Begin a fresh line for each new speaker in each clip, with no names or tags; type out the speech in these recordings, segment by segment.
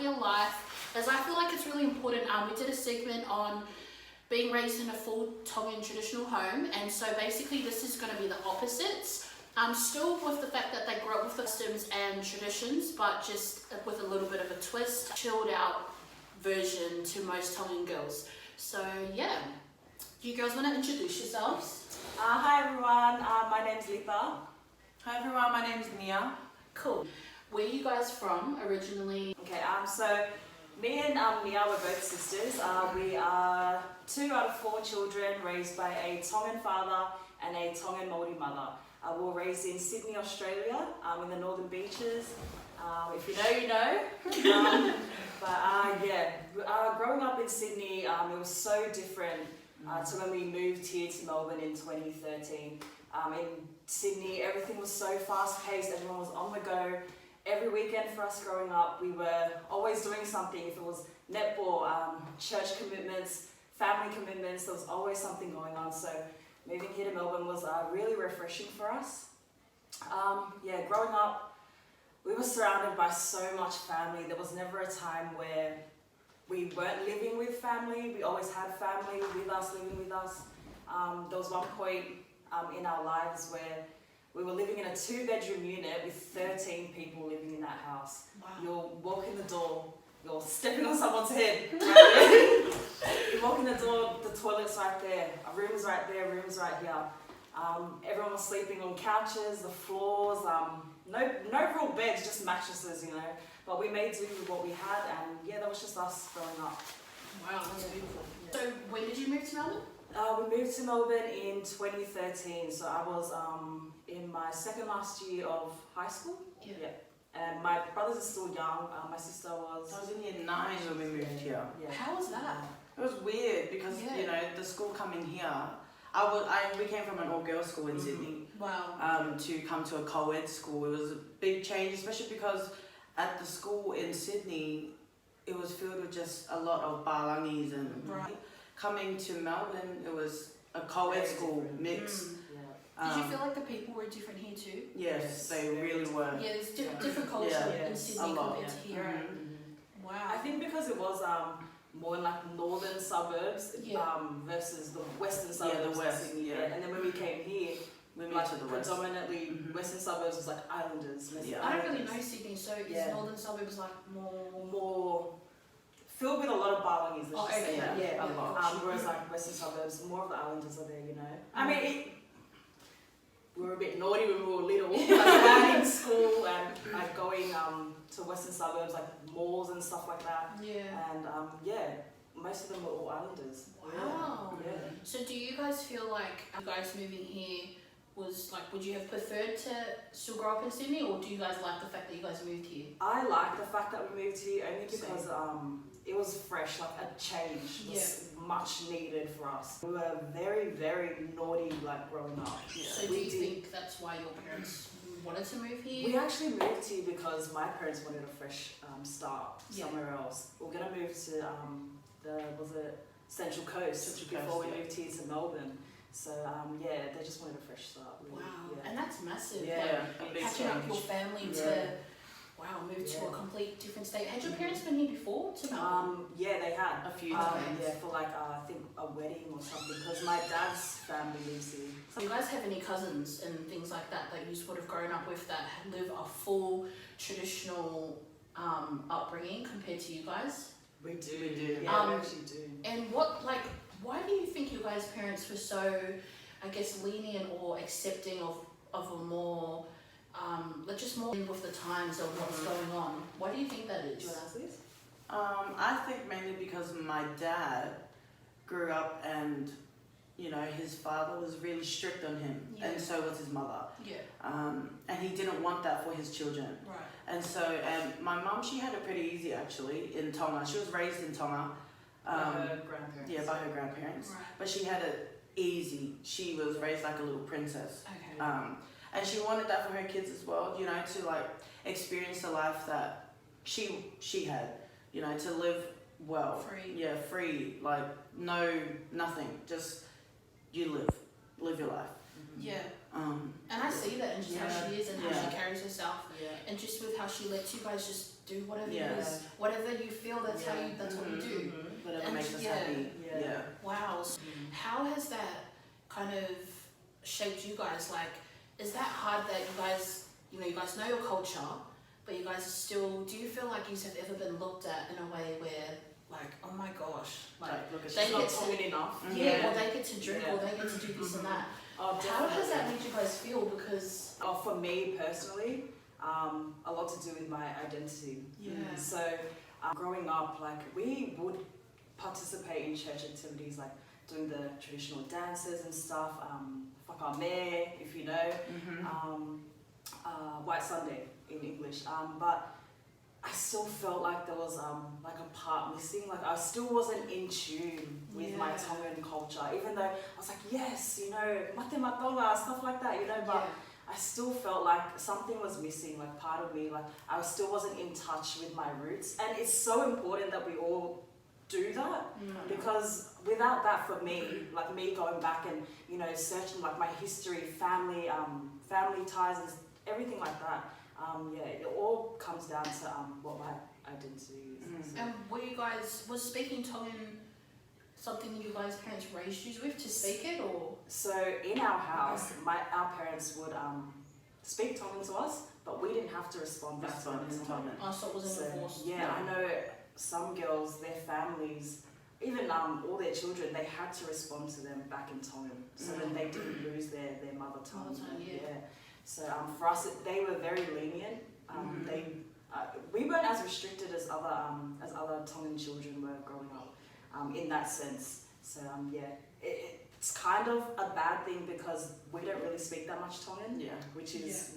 your life, as I feel like it's really important. We did a segment on being raised in a full Tongan traditional home, and so basically this is going to be the opposites. Still with the fact that they grew up with customs and traditions, but just with a little bit of a twist, chilled out version to most Tongan girls. So yeah, you girls want to introduce yourselves?
Hi everyone, my name's Lipa.
Hi everyone, my name's Mia.
Cool. Where are you guys from originally?
Okay, so me and Mia were both sisters. We are 2 out of 4 children raised by a Tongan father and a Tongan Māori mother. We were raised in Sydney, Australia, in the Northern Beaches. If you know, you know. Growing up in Sydney, it was so different to when we moved here to Melbourne in 2013. In Sydney, everything was so fast-paced, everyone was on the go. Every weekend for us growing up, we were always doing something. If it was netball, church commitments, family commitments, there was always something going on. So moving here to Melbourne was really refreshing for us. Growing up, we were surrounded by so much family. There was never a time where we weren't living with family. We always had family with us, living with us. There was one point in our lives where we were living in a 2-bedroom unit with 13 people living in that house.
Wow.
You'll walk in the door, you're stepping on someone's head. Right? You walk in the door, the toilet's right there, a room's right there, room's right here. Everyone was sleeping on couches, the floors, no real beds, just mattresses, you know. But we made do with what we had, and yeah, that was just us growing up.
Wow, that's beautiful. So when did you move to Melbourne?
We moved to Melbourne in 2013, so I was in my second last year of high school. Yeah. And my brothers are still young. My sister was...
I was in year 9 when we moved here.
Yeah.
How was that?
It was weird because, you know, the school coming here, we came from an all-girls school in Sydney.
Wow.
To come to a co-ed school, it was a big change, especially because at the school in Sydney, it was filled with just a lot of balangis and...
Right.
Coming to Melbourne, it was a co-ed school mix.
Did you feel like the people were different here too?
Yes, they really were.
Yeah, there's different culture in Sydney compared to here. Wow.
I think because it was more in like northern suburbs versus the western suburbs.
Yeah, the west.
Sydney, and then when we came here,
we moved to the west.
Predominantly western suburbs was like islanders.
I don't really know Sydney, so is northern suburbs like more
filled with a lot of balangis, let's just say that.
A lot.
Whereas like western suburbs, more of the islanders are there, you know. I mean, we were a bit naughty when we were little, like in school and like going to western suburbs, like malls and stuff like that.
Yeah.
And most of them were all islanders.
Wow.
Yeah.
So do you guys feel like you guys moving here was like, would you have preferred to still grow up in Sydney, or do you guys like the fact that you guys moved here?
I like the fact that we moved here only because it was fresh, like a change was much needed for us. We were very, very naughty like growing up.
Yeah. So do you think that's why your parents wanted to move here?
We actually moved here because my parents wanted a fresh start somewhere else. We were going to move to Central Coast before we moved here to Melbourne. So they just wanted a fresh start. Really.
Wow, and that's massive.
Yeah,
like, catching up your family to move to a complete different state. Had your parents been here before to Melbourne?
Yeah, they had
a few times.
For like I think a wedding or something, because my dad's family lives here.
Do you guys have any cousins and things like that you would have grown up with that live a full traditional upbringing compared to you guys?
We do.
Yeah,
we actually do.
And why do you think you guys' parents were so, I guess, lenient or accepting of a more, just more in with the times of what's going on? Why do you think that is?
Do you want to answer this?
I think mainly because my dad grew up and, you know, his father was really strict on him, and so was his mother. Yeah. And he didn't want that for his children.
Right.
And so, my mum, she had it pretty easy actually in Tonga. She was raised in Tonga.
By her grandparents.
Yeah, by her grandparents.
Right.
But she had it easy. She was raised like a little princess.
Okay.
And she wanted that for her kids as well, you know, to like experience the life that she had, you know, to live well.
Free.
Yeah, free. Like nothing. Just you live your life.
Yeah. And I see that in just how she is and how she carries herself, and just with how she lets you guys just do whatever
Yeah.
it is, whatever you feel. That's how you. That's what you do.
Whatever
And
makes us
yeah.
happy. Yeah.
Wow. So how has that kind of shaped you guys? Like, is that hard that you guys know your culture, but you guys are still, do you feel like you have ever been looked at in a way where, like, oh my gosh, like,
look at
they
not
get to,
common enough.
or they get to drink, or they get to do this and that.
Oh,
How has that made you guys feel? Because
for me personally, a lot to do with my identity. So growing up, like, we would participate in church activities, like doing the traditional dances and stuff, whakame, if you know, White Sunday in English, but I still felt like there was like a part missing. Like, I still wasn't in tune with my Tongan culture, even though I was like, yes, you know, mate matonga, stuff like that, you know, but I still felt like something was missing, like part of me, like I still wasn't in touch with my roots. And it's so important that we all do that, because without that, for me, like me going back and, you know, searching like my history, family ties and everything like that, it all comes down to what my identity is.
and was speaking Tongan something you guys' parents raised you with to speak it, or?
So in our house, our parents would speak Tongan to us, but we didn't have to respond back to them in Tongan.
Oh, so it wasn't enforced.
Yeah, I know some girls, their families, even all their children, they had to respond to them back in Tongan, so then they didn't lose their mother tongue. So for us, they were very lenient. We weren't as restricted as other Tongan children were growing up, in that sense. So it's kind of a bad thing because we don't really speak that much Tongan. Which is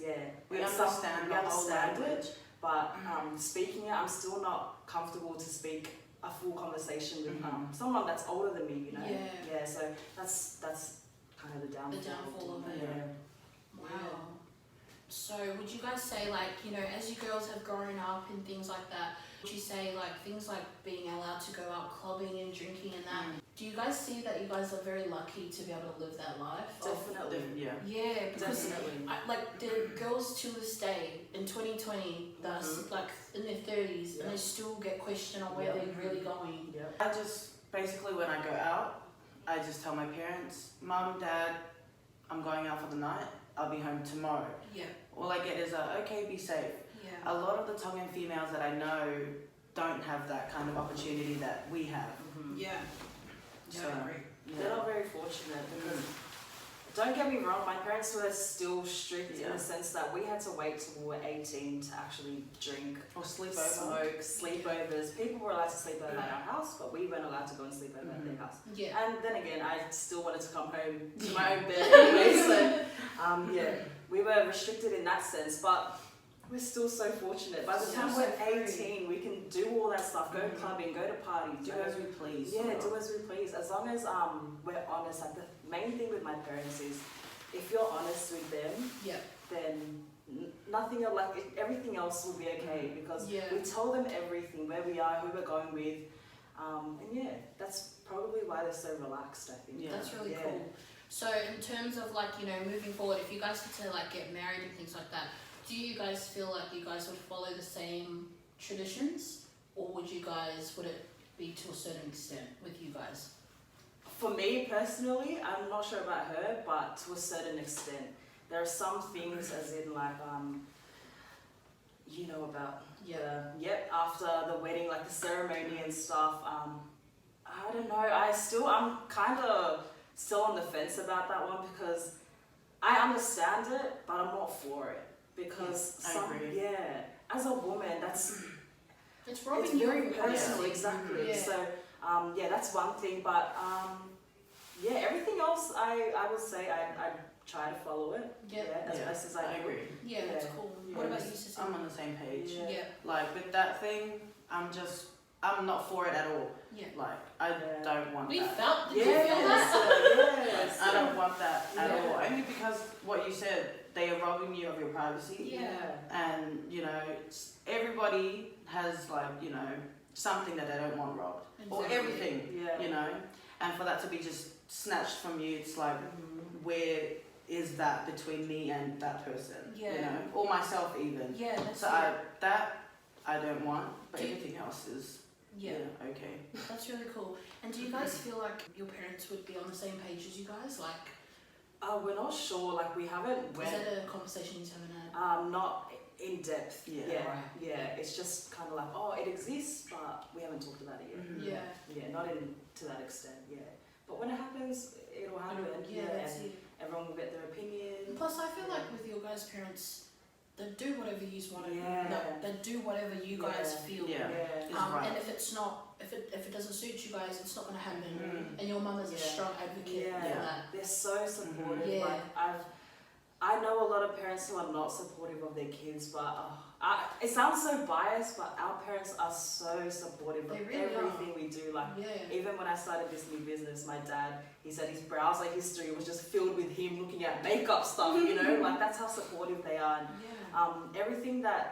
we understand
it, but speaking it, I'm still not comfortable to speak a full conversation with someone that's older than me. You know. So that's kind of the downfall.
The downfall of it. Wow. So would you guys say, like, you know, as you girls have grown up and things like that, would you say, like, things like being allowed to go out clubbing and drinking and that, do you guys see that you guys are very lucky to be able to live that life?
Definitely.
Yeah, because
Definitely.
like the girls to this day in 2020 that's like in their 30s and they still get questioned on where they're really going.
I just, basically when I go out, I just tell my parents, Mum, Dad, I'm going out for the night, I'll be home tomorrow. All I get is okay, be safe. A lot of the Tongan females that I know don't have that kind of opportunity that we have.
So, they're not very fortunate because, don't get me wrong, my parents were still strict in the sense that we had to wait till we were 18 to actually drink
or
smoke, sleepovers. People were allowed to sleep over at our house, but we weren't allowed to go and sleep over at their house. And then again, I still wanted to come home to my own bed anyway, so we were restricted in that sense, but we're still so fortunate. By the time we're 18, we can do all that stuff, go clubbing, go to parties.
Do as we please.
Do as we please. As long as we're honest. Like, the main thing with my parents is, if you're honest with them, then nothing else, like everything else will be okay, because we tell them everything, where we are, who we're going with, and that's probably why they're so relaxed, I think.
That's really cool. So in terms of, like, you know, moving forward, if you guys were to like get married and things like that, do you guys feel like you guys would follow the same traditions, or would it be to a certain extent with you guys?
For me personally, I'm not sure about her, but to a certain extent. There are some things, as in like, you know, about after the wedding, like the ceremony and stuff. I don't know. I'm kind of still on the fence about that one, because I understand it, but I'm not for it. Because as a woman, it's very personal, exactly. So that's one thing, but everything else, I would say I try to follow it as best as I
agree.
That's cool. What about you, Cecilia?
I'm on the same page. Like with that thing, I'm not for it at all. Like, I don't want that.
Did you feel that?
I don't want that at all. Only because what you said, they are robbing you of your privacy. And, you know, everybody has, like, you know, something that they don't want robbed. Or everything, you know. And for that to be just snatched from you, it's like, where is that between me and that person? You know, or myself even. So I don't want, but everything else is okay.
That's really cool. And do you guys feel like your parents would be on the same page as you guys? Like,
we're not sure. Like we haven't.
Is that a conversation you haven't had?
Not in depth.
Right.
Yeah. It's just kind of like, oh, it exists, but we haven't talked about it yet. Yeah, not to that extent. Yeah, but when it happens, it'll happen.
That's
and
it.
everyone will get their opinion.
Plus, I feel like with your guys' parents, they do whatever you want to. They do whatever you guys feel. And if it's not, if it doesn't suit you guys, it's not going to happen. And your mum is a strong advocate for that.
They're so supportive. Like I know a lot of parents who are not supportive of their kids, but it sounds so biased, but our parents are so supportive of everything we do. Like even when I started this new business, my dad, he said his browser history was just filled with him looking at makeup stuff. Like that's how supportive they are. And, everything that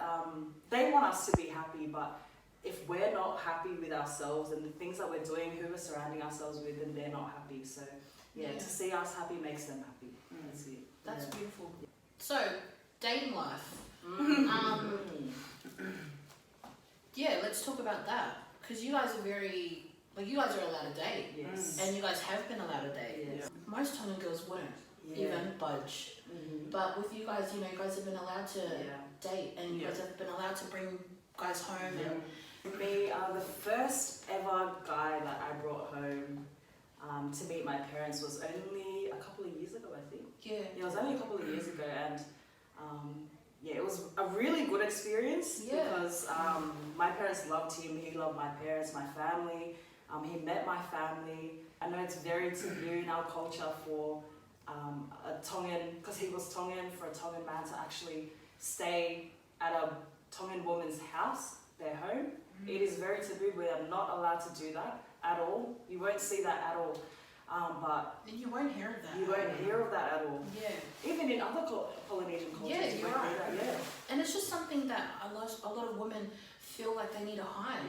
they want us to be happy, but if we're not happy with ourselves and the things that we're doing, who we're surrounding ourselves with, then they're not happy. So to see us happy makes them happy. That's it.
That's beautiful. So, dating life. Let's talk about that. Because you guys are very, you guys are allowed to date.
Yes.
And you guys have been allowed to date.
Yes.
Most Tongan girls wouldn't even budge. But with you guys, you guys have been allowed to date and you guys have been allowed to bring guys home. And
me, the first ever guy that I brought home to meet my parents was only a couple of years ago, I think. It was only a couple of years ago, and it was a really good experience because my parents loved him, he loved my parents, my family, he met my family. I know it's very taboo in our culture for a Tongan, because he was Tongan, for a Tongan man to actually stay at a Tongan woman's house, their home. It is very taboo. We are not allowed to do that at all. You won't see that at all. But
you won't hear of that.
You won't hear of that at all. Even in other Polynesian cultures, you won't hear that.
And it's just something that a lot of women feel like they need to hide.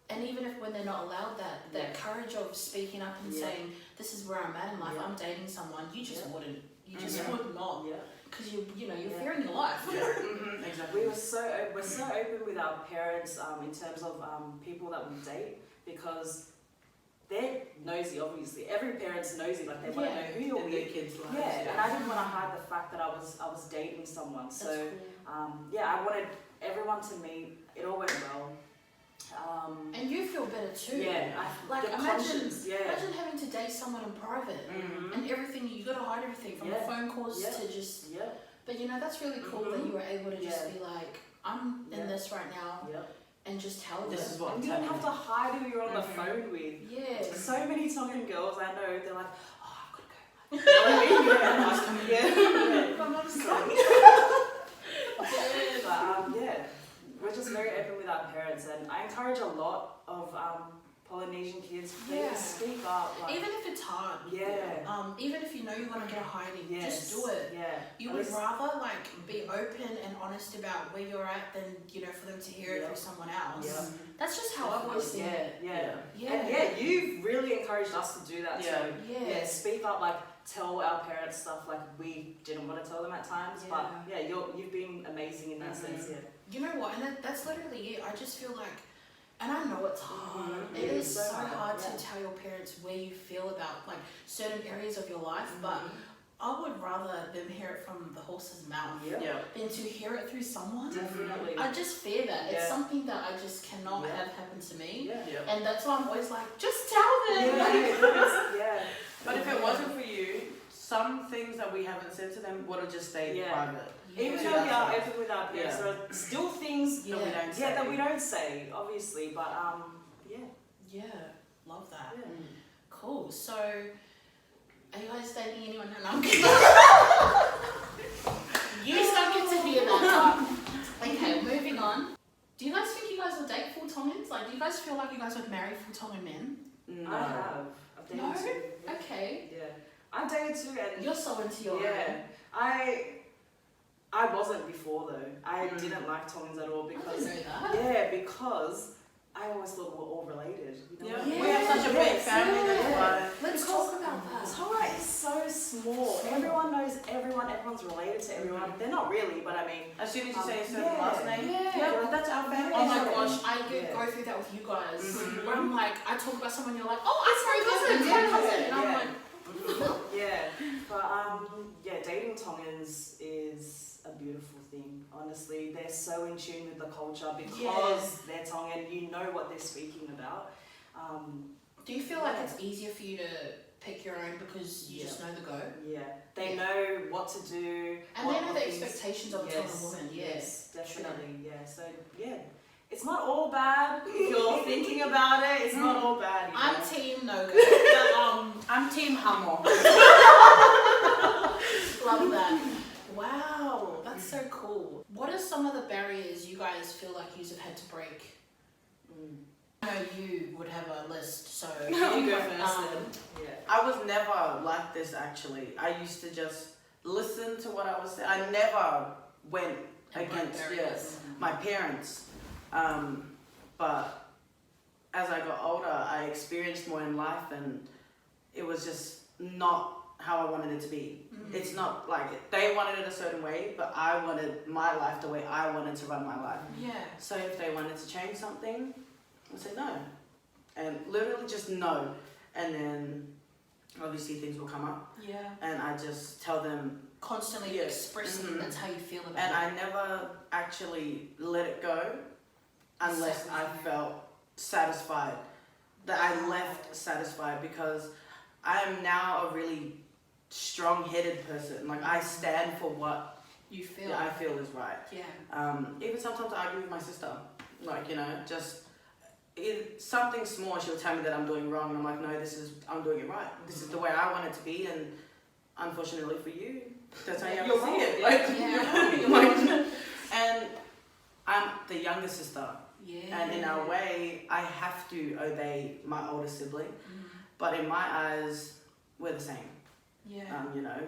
And even if when they're not allowed that courage of speaking up and saying, this is where I'm at in life, I'm dating someone, you just wouldn't. You just would not. Because you're fearing your life.
Exactly. We're so open with our parents in terms of people that we date, because they're nosy, obviously. Every parent's nosy, like they want to know who you're with.
Their kids' lives.
And I didn't want to hide the fact that I was dating someone. So
cool.
I wanted everyone to meet. It all went well.
And you feel better too. Imagine having to date someone in private and everything. You got to hide everything from the phone calls to just. But that's really cool that you were able to just be like, I'm in this right now. And just tell them.
This is what
and you don't have to hide who you're on the phone with. So many Tongan girls I know, they're like, oh, I've got to go. You know what I mean? My mum's coming. But we're just very open with our parents, and I encourage a lot of Polynesian kids, please speak up.
Even if it's hard. Even if you know you want to get a hiding, just do it. You would rather be open and honest about where you're at than for them to hear it through someone else. That's just how I've always seen it.
And you've really encouraged us to do that too. Speak up, tell our parents stuff we didn't want to tell them at times, but you've been amazing in that sense.
You know what? And that's literally it. I just feel like. And I know it's hard. It is so hard to tell your parents where you feel about certain areas of your life, but I would rather them hear it from the horse's mouth than to hear it through someone.
Definitely.
I just fear that. It's something that I just cannot have happen to me. And that's why I'm always like, just tell them.
But if it wasn't for you, some things that we haven't said to them would have just stayed private.
Even though we are open with our parents, there are still things
that we don't say.
That we don't say, obviously, but
love that. Cool. So, are you guys dating anyone? No, I'm kidding. You don't get to hear that. Okay, moving on. Do you guys think you guys will date full Tongans? Do you guys feel like you guys would marry full Tongan men?
No. I have. I've dated two.
Okay.
I've dated two, and
you're so into your own.
I wasn't before though. I didn't like Tongans at all because
I didn't know that.
Because I always thought we were all related.
We have such a big family.
Let's talk about that.
Tonga is so small. Everyone knows everyone. everyone's related to everyone. They're not really, but I mean,
as soon as you say a certain last name,
yeah, that's our family.
Oh my gosh, I go through that with you guys.
Mm-hmm.
Where I'm like, I talk about someone, you're like, oh, it's my cousin, my cousin, and I'm like,
yeah, but dating Tongans is a beautiful thing. Honestly, they're so in tune with the culture because they're Tongan. You know what they're speaking about.
Do you feel like it's easier for you to pick your own because you just know the go?
Yeah, they know what to do.
And they know the expectations of a Tongan woman.
Yes, definitely. Yeah, so it's not all bad if you're thinking about it. It's not all bad.
I'm team no go.
I'm team Hamo.
Love that. Wow, that's so cool. What are some of the barriers you guys feel like you have had to break? I know you would have a list, so
you go first.
I was never like this actually. I used to just listen to what I was saying. I never went against my parents. But as I got older, I experienced more in life, and it was just not how I wanted it to be. It's not like they wanted it a certain way, but I wanted my life the way I wanted to run my life.
Yeah.
So if they wanted to change something, I say no, and literally just no, and then obviously things will come up.
Yeah.
And I just tell them
constantly expressing that's how you feel about
and
it.
I never actually let it go unless I felt satisfied, that I left satisfied, because I am now a really strong-headed person. Like I stand for what
you feel.
I feel is right.
Yeah.
Even sometimes I argue with my sister. Like, just something small, she'll tell me that I'm doing wrong, and I'm like, no, I'm doing it right. This is the way I want it to be, and unfortunately for you, that's how you have to see it. Like, and I'm the younger sister.
Yeah.
And in a way, I have to obey my older sibling. But in my eyes, we're the same.
Yeah.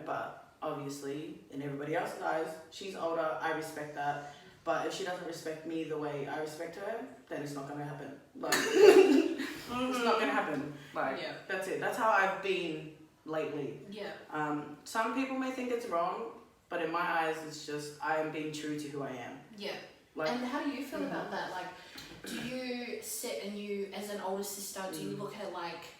But obviously, in everybody else's eyes, she's older, I respect that. But if she doesn't respect me the way I respect her, then it's not going to happen. Like, it's not going to happen. Like, that's it. That's how I've been lately.
Yeah.
Some people may think it's wrong, but in my eyes, it's just I am being true to who I am.
Yeah.
Like,
and how do you feel about that? Like, do you sit and you, as an older sister, do you look at it like,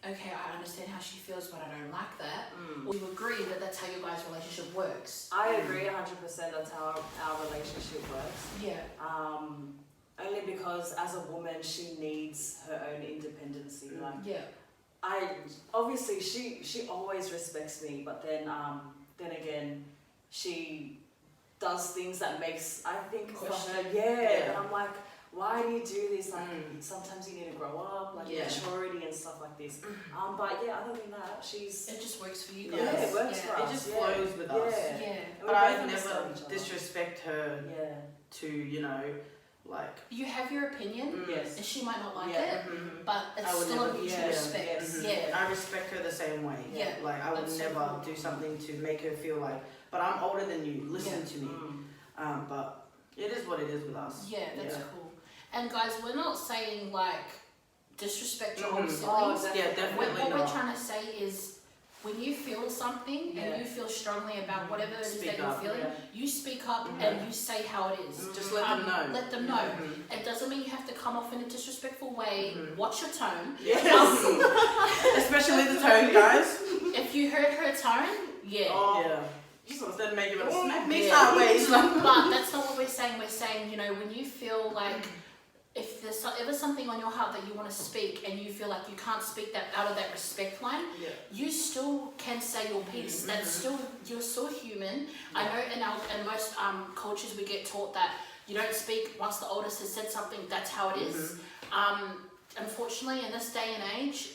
okay, I understand how she feels, but I don't like that? Or you agree that that's how your guys' relationship works?
I agree 100%. That's how our relationship works.
Yeah.
Only because as a woman, she needs her own independency. Like, obviously she always respects me, but then again, she does things that makes, I think, for her, and I'm like, why do you do this? Like, sometimes you need to grow up, like maturity and stuff like this. But other than that, it
just works for you guys.
Yeah, it works for us.
It just flows with us.
Yeah.
But I never disrespect her to, like...
You have your opinion, and she might not like it, but it's still a mutual respect.
I respect her the same way. Like, I would never do something to make her feel like, but I'm older than you, listen to me. But it is what it is with us.
Yeah, that's cool. And guys, we're not saying like disrespect your own siblings.
Definitely
what we're trying to say is, when you feel something and you feel strongly about whatever it is that you're feeling, you speak up and you say how it is.
Just let them know.
Let them know. It doesn't mean you have to come off in a disrespectful way. Watch your tone.
Yes. Especially the tone, guys.
If you heard her tone,
You sort of said make it smack me sideways.
But that's not what we're saying. We're saying, when you feel like, if there's ever something on your heart that you want to speak and you feel like you can't speak that out of that respect line, you still can say your piece. That's still, you're still human. I know in most cultures we get taught that you don't speak once the oldest has said something, that's how it is. Unfortunately, in this day and age,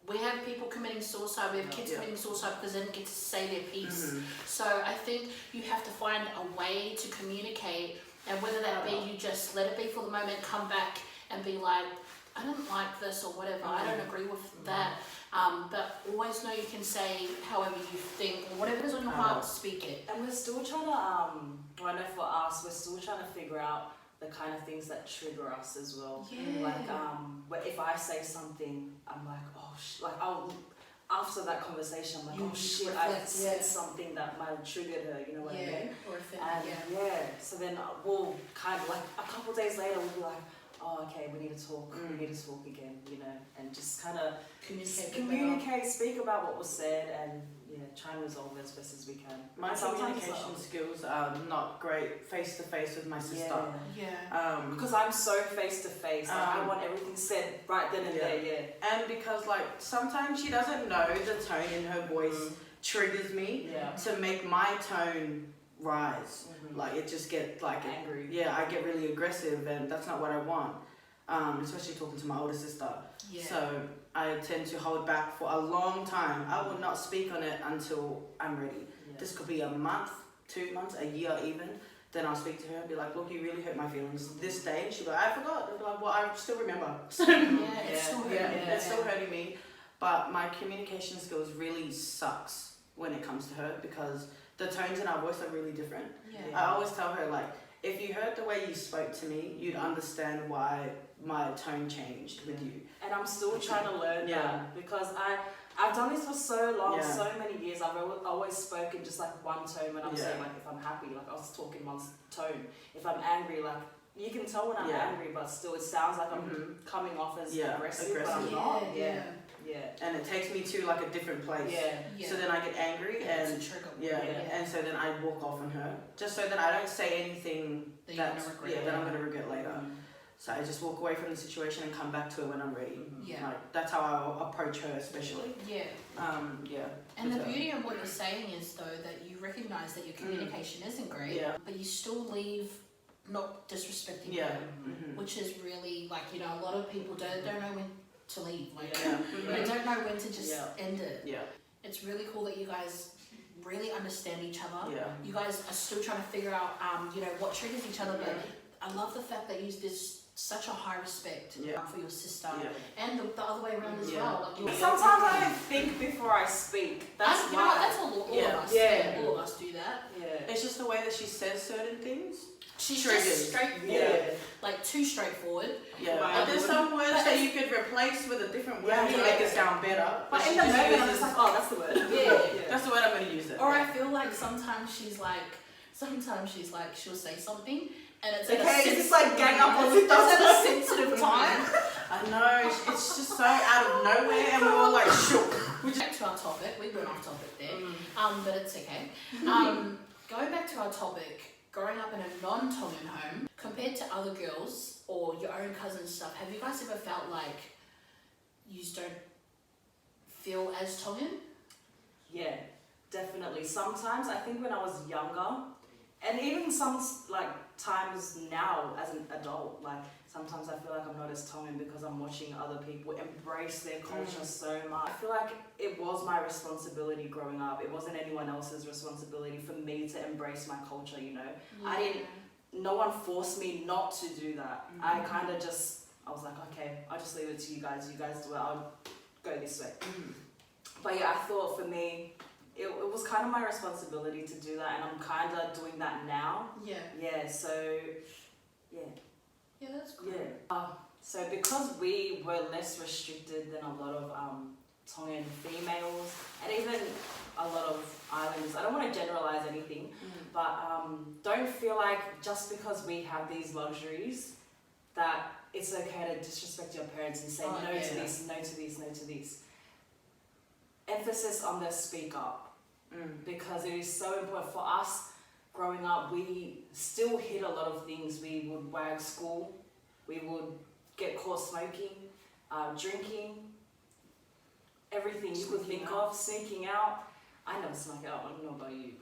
we have people committing suicide, we have kids committing suicide because they didn't get to say their piece. So I think you have to find a way to communicate, and whether that be you just let it be for the moment, come back and be like, I don't like this or whatever, I don't agree with that. But always know you can say however you think, or whatever is on your heart, speak it.
And we're still trying to, I know for us, we're still trying to figure out the kind of things that trigger us as well. Like, if I say something, I'm like, after that conversation, I'm like,
You
oh shit,
reflect,
I said
yeah.
something that might have triggered her, you know what I mean?
Or if it,
And so then we'll kind of like, a couple of days later, we'll be like, oh, okay, we need to talk, we need to talk again, you know, and just kind of communicate, speak about what was said, and try and resolve it as best as we can.
My communication skills are not great face to face with my sister.
Because I'm so face to face, I want everything said right then and there.
And because like sometimes she doesn't know the tone in her voice triggers me to make my tone rise. Like it just get like
angry.
I get really aggressive, and that's not what I want. Especially talking to my older sister. So I tend to hold back for a long time. I will not speak on it until I'm ready. This could be a month, 2 months, a year even. Then I'll speak to her and be like, look, you really hurt my feelings this day. And she'll be like, I forgot. I'll be like, well, I still remember. It's still hurting me. But my communication skills really sucks when it comes to her, because the tones in our voice are really different. I always tell her, like, if you heard the way you spoke to me, you'd understand why my tone changed with you.
And I'm still trying to learn that, because I've done this for so long, so many years. I've always spoken just like one tone when I'm saying, like, if I'm happy, like I was talking one tone. If I'm angry, like you can tell when I'm angry, but still it sounds like I'm coming off as aggressive, but I'm not.
And it takes me to like a different place. So then I get angry and and so then I walk off on her, just so that I don't say anything that I'm gonna regret later. So I just walk away from the situation and come back to it when I'm ready. Like that's how I approach her, especially.
And the beauty of what you're saying is though that you recognise that your communication isn't great, but you still leave not disrespecting her, which is really like a lot of people don't know when to leave, like they don't know when to just end it. It's really cool that you guys really understand each other. You guys are still trying to figure out what triggers each other, but I love the fact that there's such a high respect for your sister, and the other way around as well. Like
sometimes I don't think before I speak. That's why.
That's all of us. All of us do that.
It's just the way that she says certain things.
She's
triggers.
Just straightforward, like too straightforward.
But there's some words that you could replace with a different word to make it sound better.
But in the moment, I'm just like, oh, that's the word.
That's the word I'm going to use it.
Or I feel like sometimes she's like, she'll say something. And it's
it's like gang up on
it. At a sensitive time.
I know, it's just so out of nowhere, and we were like shook.
Back to our topic, we went off topic there, but it's okay. Going back to our topic, growing up in a non-Tongan home, compared to other girls or your own cousins stuff, have you guys ever felt like you don't feel as Tongan?
Yeah, definitely. Sometimes, I think when I was younger, and even some like times now as an adult, like sometimes I feel like I'm not as Tongan because I'm watching other people embrace their culture so much. I feel like it was my responsibility growing up. It wasn't anyone else's responsibility for me to embrace my culture, no one forced me not to do that. I was like, okay, I'll just leave it to you guys do it, I'll go this way. But I thought for me, it was kind of my responsibility to do that, and I'm kind of doing that now. So that's cool. So because we were less restricted than a lot of Tongan females, and even a lot of islanders, I don't want to generalize anything, but don't feel like just because we have these luxuries that it's okay to disrespect your parents and say no to this, no to this, no to this. Emphasis on the speak up. Because it is so important for us growing up. We still hid a lot of things. We would wag school, we would get caught smoking, drinking, everything you could think of, sneaking out. I never snuck out, I don't know about you.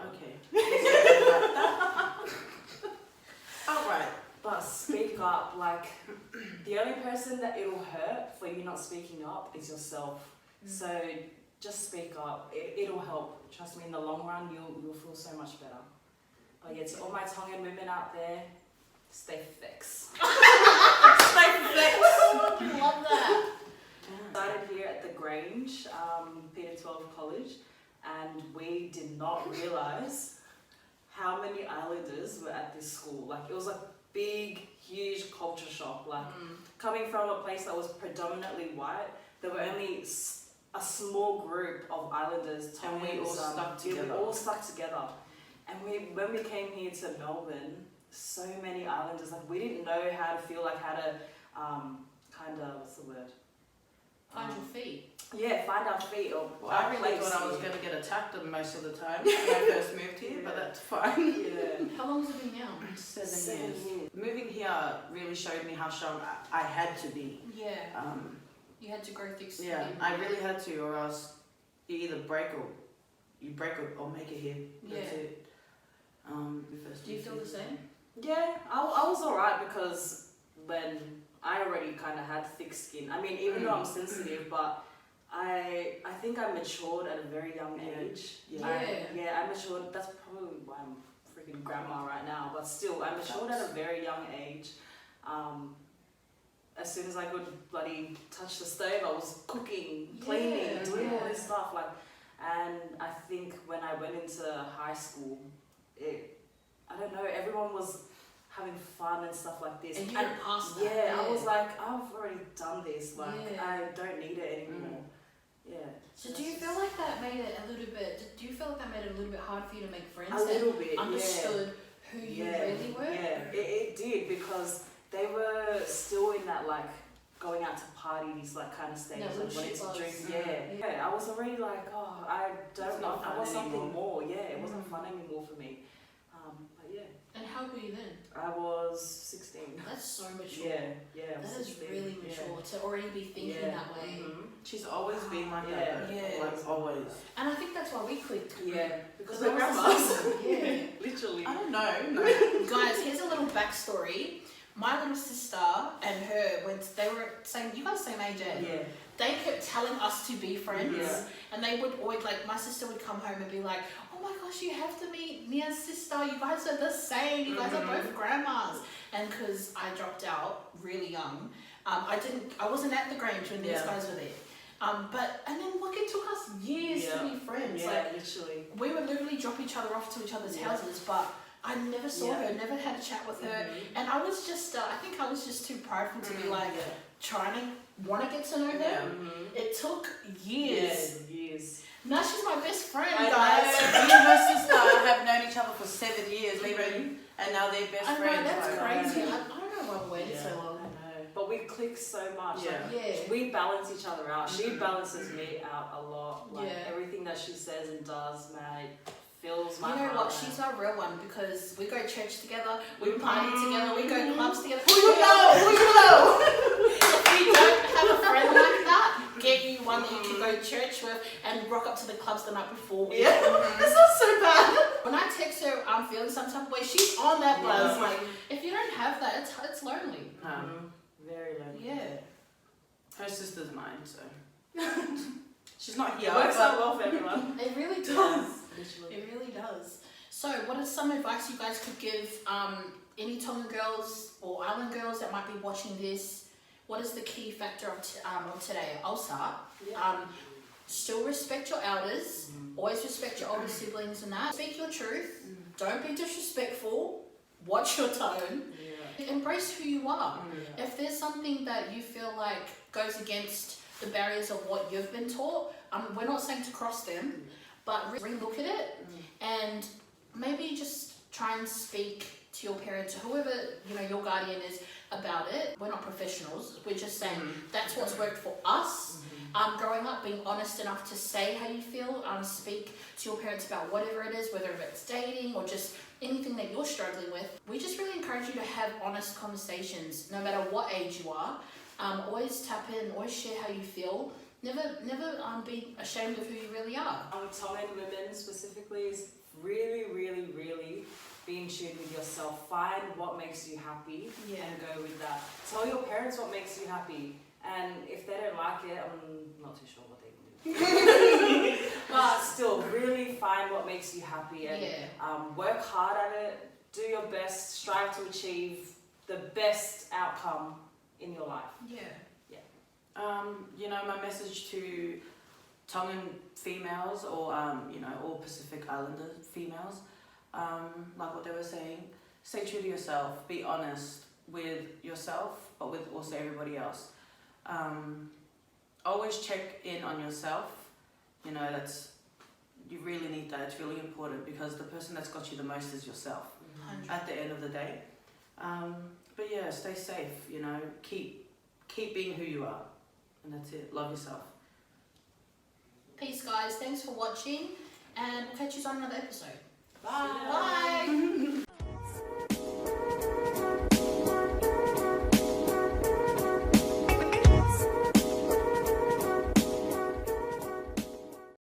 Alright.
But speak up, like the only person that it'll hurt for you not speaking up is yourself. So just speak up, it'll help. Trust me, in the long run, you'll feel so much better. But to all my Tongan women out there, stay fixed. Stay fixed.
I love that.
Started here at the Grange, Peter 12 College, and we did not realise how many islanders were at this school. Like, it was a big, huge culture shock. Like, coming from a place that was predominantly white, there were only a small group of islanders.
And we all stuck together.
We all stuck together. And when we came here to Melbourne, so many islanders, like we didn't know how to feel, like how to kind of, what's the word?
Find your feet.
Yeah, find our feet. Or
Well, I really thought I was going to get attacked most of the time when I first moved here, but that's fine.
Yeah.
How long has it been now?
7 years. Moving here really showed me how strong I had to be.
Yeah. You had to grow thick skin.
Yeah, I really had to, or else you either break or make it here. That's it.
Do you feel the same?
Yeah, I was alright because when I already kind of had thick skin. I mean, even though I'm sensitive, but I think I matured at a very young age.
Yeah.
I matured. That's probably why I'm freaking grandma right now. But still, I matured at a very young age. As soon as I could bloody touch the stove, I was cooking, cleaning, doing all this stuff. And I think when I went into high school, I don't know, everyone was having fun and stuff like this.
And you didn't pass that.
Yeah, I was like, I've already done this. I don't need it anymore. Yeah.
So do you feel like that made it a little bit? Do you feel like that made it a little bit hard for you to make friends?
A little bit.
Understood who you really were.
Yeah, it did, because they were still in that going out to parties kind of stage, wanting to drink. Yeah. I was already like, oh, I want something more. Yeah, it wasn't fun anymore for me. But yeah.
And how old were you then?
I was 16.
That's so mature.
Yeah.
That is really mature to already be thinking that way.
Mm-hmm.
She's always been like that.
Yeah.
Like always.
And I think that's why we clicked.
Yeah, because
we're
we're grandmas.
Yeah.
Literally.
I don't know.
Guys, here's a little backstory. My little sister and her, when they were you guys same age,
Yeah.
they kept telling us to be friends.
Yeah.
And they would always, my sister would come home and be like, oh my gosh, you have to meet Nia's sister. You guys are the same. You guys are both grandmas. And because I dropped out really young, I wasn't at the Grange when these guys were there. And then look, it took us years to be friends.
Yeah, literally.
We would literally drop each other off to each other's houses, but I never saw her, never had a chat with her. And I was just, I think I was just too prideful to be trying to want to get to know her. It took years.
Yeah, years.
Now she's my best friend,
I
guys.
know. Me and her sister have known each other for 7 years, and now they're best
I know,
friends.
that's crazy. I don't know why we waited so long.
I know. But we click so much.
Yeah.
We balance each other out. She balances me out a lot. Everything that she says and does, man, it fills my heart.
You know what? She's our real one, because we go church together, we party together, we go clubs together.
Who you know?
If you don't have a friend like that, get you one that you can go to church with and rock up to the clubs the night before.
This is so bad.
When I text her, I'm feeling some type of way, she's on that buzz. If you don't have that, it's lonely.
Very lonely.
Yeah.
Her sister's mine, so. She's not here.
It works out well for everyone.
It really does. It really does. So, what is some advice you guys could give any Tongan girls or island girls that might be watching this? What is the key factor of today? I'll start. Still respect your elders. Always respect your older siblings and that. Speak your truth. Don't be disrespectful. Watch your tone. Embrace who you are. If there's something that you feel like goes against the barriers of what you've been taught, we're not saying to cross them, but re-look at it and maybe just try and speak to your parents or whoever your guardian is about it. We're not professionals. We're just saying that's what's worked for us. Growing up, being honest enough to say how you feel, speak to your parents about whatever it is, whether it's dating or just anything that you're struggling with. We just really encourage you to have honest conversations, no matter what age you are. Always tap in, always share how you feel. Never be ashamed of who you really are.
Tongan women specifically is really, really, really be in tune with yourself. Find what makes you happy and go with that. Tell your parents what makes you happy. And if they don't like it, I'm not too sure what they can do. But still, really find what makes you happy and work hard at it. Do your best. Strive to achieve the best outcome in your life.
My message to Tongan females or all Pacific Islander females, like what they were saying, stay true to yourself. Be honest with yourself, but with also everybody else. always check in on yourself. You know, you really need that. It's really important because the person that's got you the most is yourself
100.
at the end of the day. But yeah, stay safe, you know, keep being who you are. And that's it. Love yourself.
Peace, guys. Thanks for watching, and we'll catch you on another episode.
Bye.